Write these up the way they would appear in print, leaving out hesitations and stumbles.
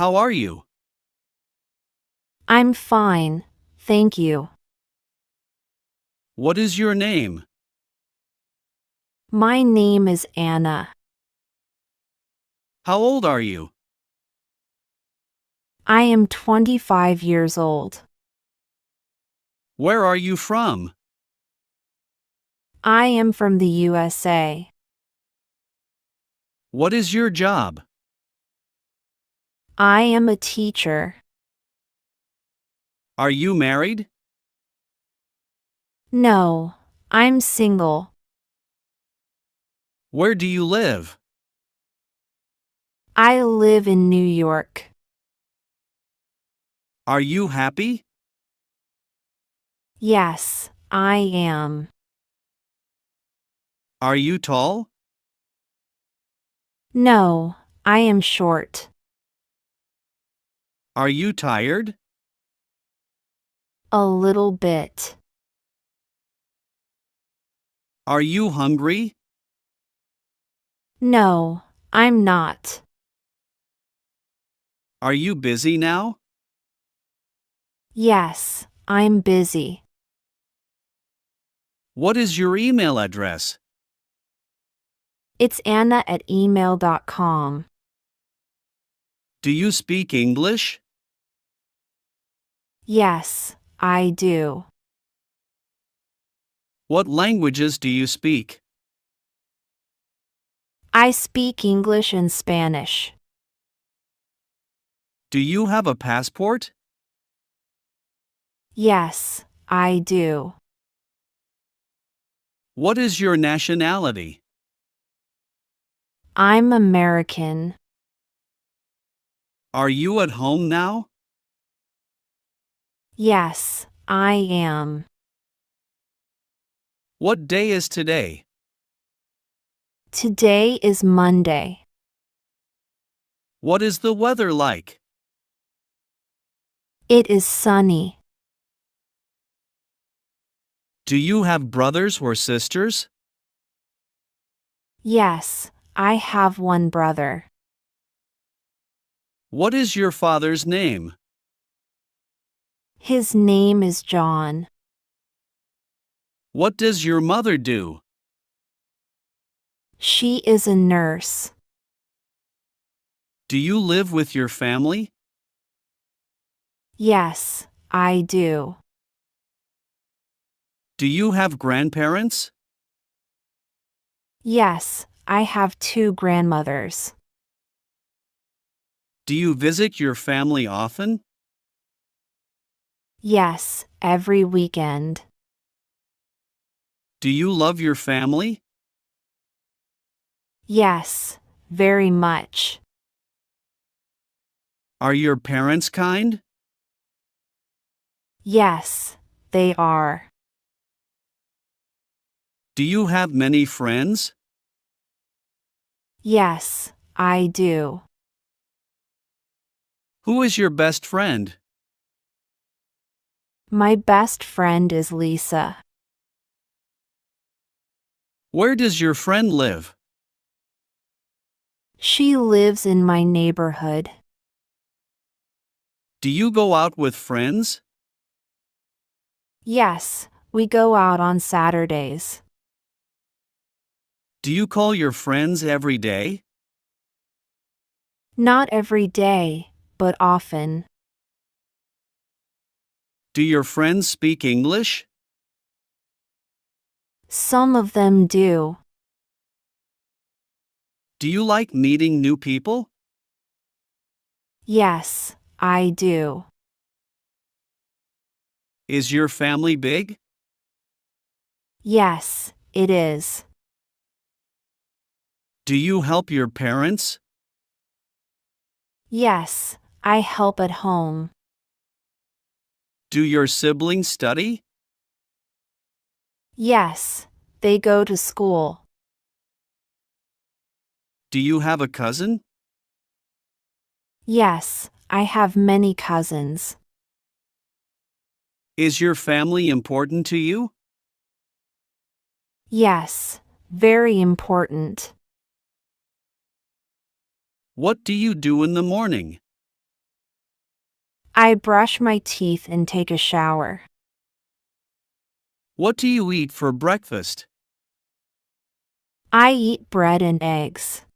How are you? I'm fine, thank you. What is your name? My name is Anna. How old are you? I am 25 years old. Where are you from? I am from the USA. What is your job? I am a teacher. Are you married? No, I'm single. Where do you live? I live in New York. Are you happy? Yes, I am. Are you tall? No, I am short. Are you tired? A little bit. Are you hungry? No, I'm not. Are you busy now? Yes, I'm busy. What is your email address? It's anna@email.com. Do you speak English? Yes, I do. What languages do you speak? I speak English and Spanish. Do you have a passport? Yes, I do. What is your nationality? I'm American. Are you at home now? Yes, I am. What day is today? Today is Monday. What is the weather like? It is sunny. Do you have brothers or sisters? Yes, I have one brother. What is your father's name? His name is John. What does your mother do? She is a nurse. Do you live with your family? Yes, I do. Do you have grandparents? Yes, I have two grandmothers. Do you visit your family often? Yes, every weekend. Do you love your family? Yes, very much. Are your parents kind? Yes, they are. Do you have many friends? Yes, I do. Who is your best friend? My best friend is Lisa. Where does your friend live? She lives in my neighborhood. Do you go out with friends? Yes, we go out on Saturdays. Do you call your friends every day? Not every day, but often. Do your friends speak English? Some of them do. Do you like meeting new people? Yes, I do. Is your family big? Yes, it is. Do you help your parents? Yes, I help at home. Do your siblings study? Yes, they go to school. Do you have a cousin? Yes, I have many cousins. Is your family important to you? Yes, very important. What do you do in the morning? I brush my teeth and take a shower. What do you eat for breakfast? I eat bread and eggs.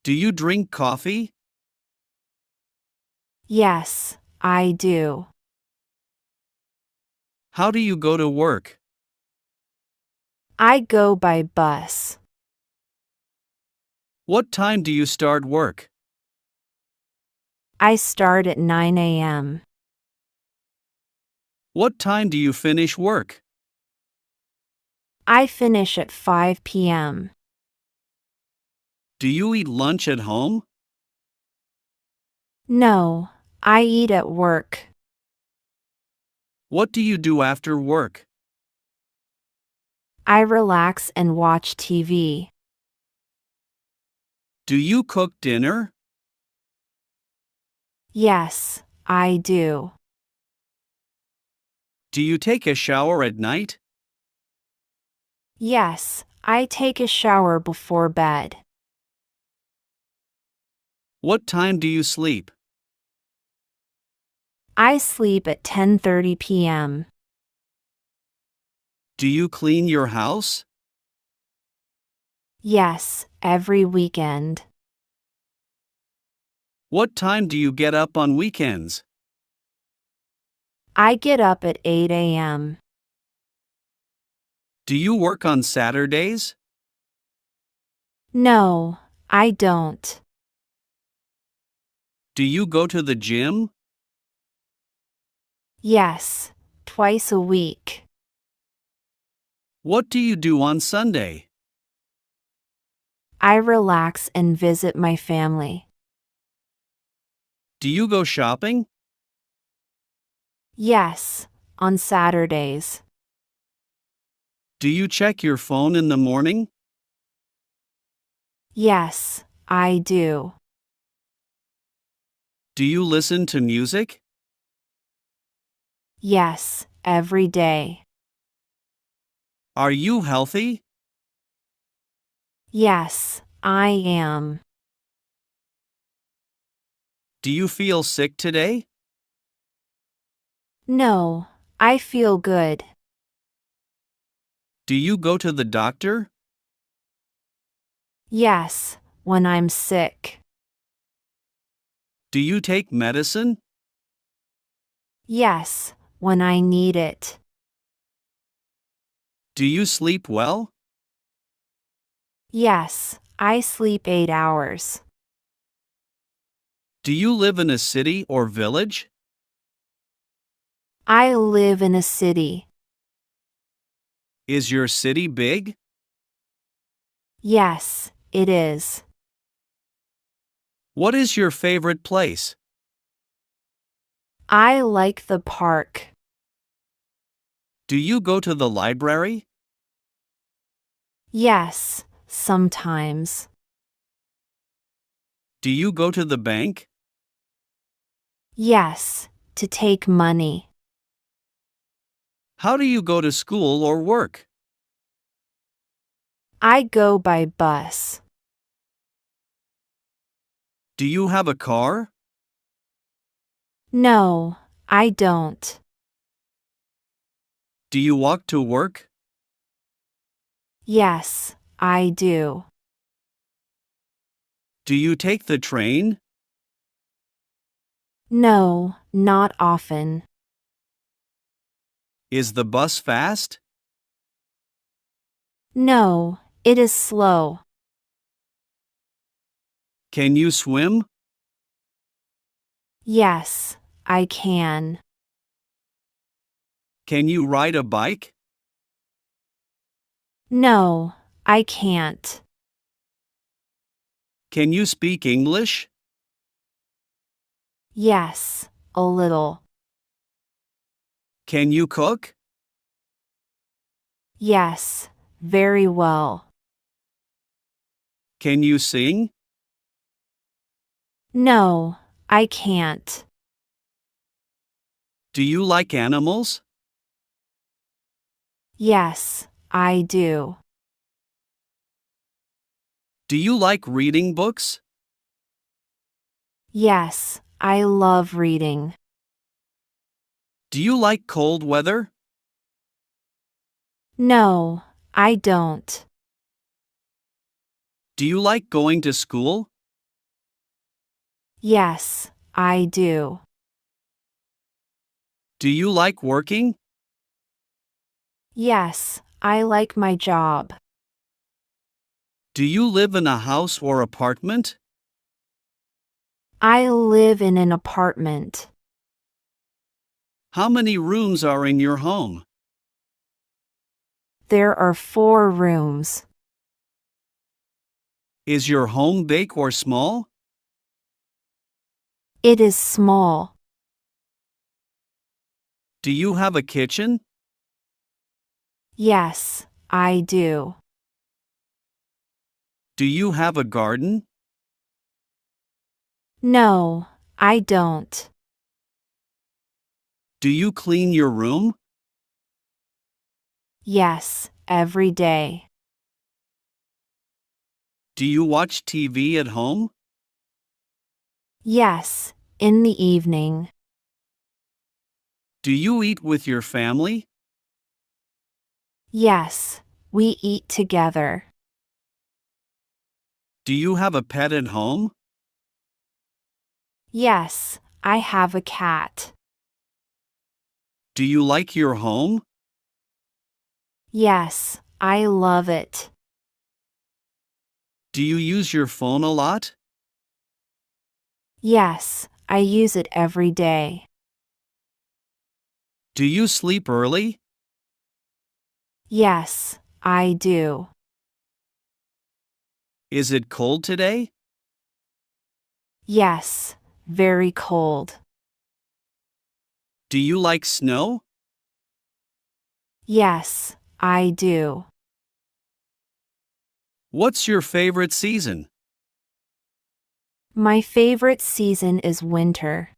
Do you drink coffee? Yes, I do. How do you go to work? I go by bus. What time do you start work? I start at 9 a.m. What time do you finish work? I finish at 5 p.m. Do you eat lunch at home? No, I eat at work. What do you do after work? I relax and watch TV. Do you cook dinner? Yes, I do. Do you take a shower at night? Yes, I take a shower before bed. What time do you sleep? I sleep at 10:30 p.m. Do you clean your house? Yes, every weekend. What time do you get up on weekends? I get up at 8 a.m. Do you work on Saturdays? No, I don't. Do you go to the gym? Yes, twice a week. What do you do on Sunday? I relax and visit my family. Do you go shopping? Yes, on Saturdays. Do you check your phone in the morning? Yes, I do. Do you listen to music? Yes, every day. Are you healthy? Yes, I am. Do you feel sick today? No, I feel good. Do you go to the doctor? Yes, when I'm sick. Do you take medicine? Yes, when I need it. Do you sleep well? Yes, I sleep 8 hours. Do you live in a city or village? I live in a city. Is your city big? Yes, it is. What is your favorite place? I like the park. Do you go to the library? Yes, sometimes. Do you go to the bank? Yes, to take money. How do you go to school or work? I go by bus. Do you have a car? No, I don't. Do you walk to work? Yes, I do. Do you take the train? No, not often. Is the bus fast? No, it is slow. Can you swim? Yes, I can. Can you ride a bike? No, I can't. Can you speak English? Yes, a little. Can you cook? Yes, very well. Can you sing? No, I can't. Do you like animals? Yes, I do. Do you like reading books? Yes, I love reading. Do you like cold weather? No, I don't. Do you like going to school? Yes, I do. Do you like working? Yes, I like my job. Do you live in a house or apartment? I live in an apartment. How many rooms are in your home? There are 4 rooms. Is your home big or small? It is small. Do you have a kitchen? Yes, I do. Do you have a garden? No, I don't. Do you clean your room? Yes, every day. Do you watch TV at home? Yes, in the evening. Do you eat with your family? Yes, we eat together. Do you have a pet at home? Yes, I have a cat. Do you like your home? Yes, I love it. Do you use your phone a lot? Yes, I use it every day. Do you sleep early? Yes, I do. Is it cold today? Yes, very cold. Do you like snow? Yes, I do. What's your favorite season? My favorite season is winter.